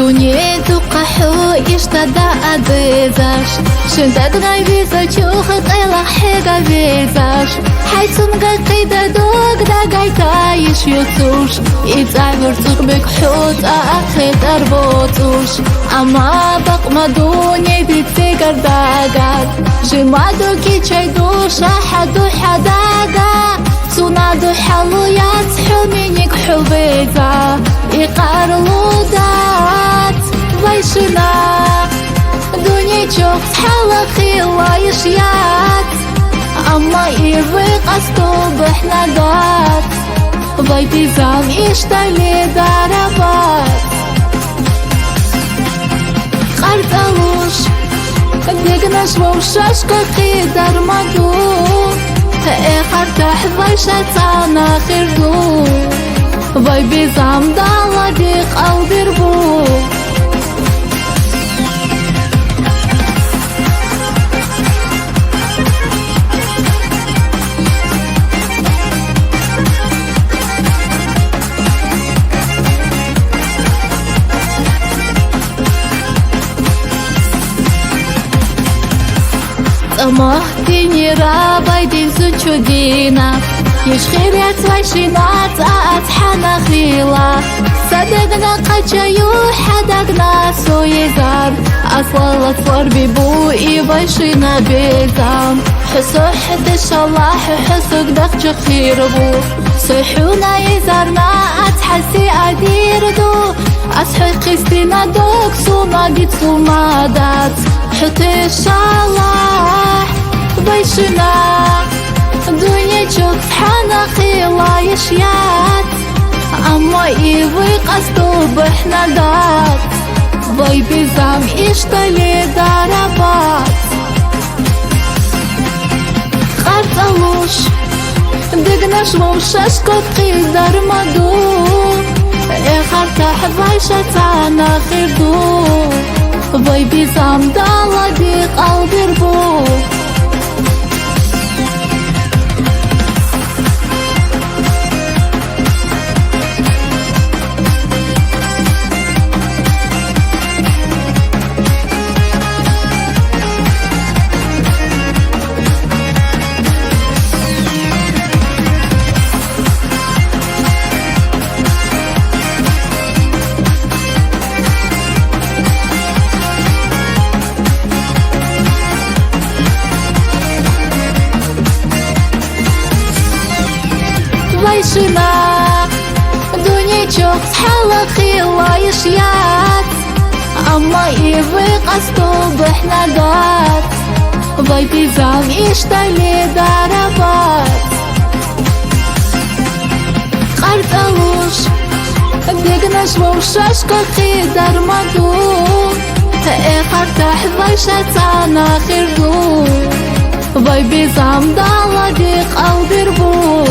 دنيتو قحو اشتدا ادزاش شنداد غايبيزا چوخت ايلا حيقا بيزاش حيثم قاقيدا دوق دا قايتا يشيوتوش يتعبر تقبك حوت اخيت اربوتوش اما بقما دوني بيتسيقر داقات جمادو كي چايدوش احدو حداقا سونادو حلو ياتحو منيك حبيزا يقارلو دات بايشنا دنيا چوخ حالا خيلا يشيات اما يريق اسكو بحنا دات باي بيزام يشتالي داربات قرطلوش ديقناش ووشاشكو قيدر مدو قرطح بايشتانا خيردو باي بيزام دالا ديق او بيربو أما ديني راباي دين زنشو دينا يشخيريات ويشينات أتحانا خيلا صدقنا قجايو حدقنا سويزام أصلا الأطفال بيبو إيبايشينا بيزام حسو حدش الله حسوك دخج خيربو صيحونا يزارنا أتحسي أديردو أصحي قيستينا دوك سوما ديت سوما دات حتى الله بايشنا دنيا چوك حانا خيلا يشيات اما ايوي قصدو بحنا دات باي بيزام اشتالي داربات قرطلوش دقناش ووشاشكو قيدر مدو قرطح بايشتانا خيردو باي بيزام دالا ديق او بيربو بايشنا دنيا چوخ حالا خيلا يشيات اما يريق اسكو بحنا دات باي بيزام يشتالي داربات قرطلوش دقناش ووشاشكو قيدر مدو قرطح بايشتانا خيردو باي بيزام دالا ديق او بيربو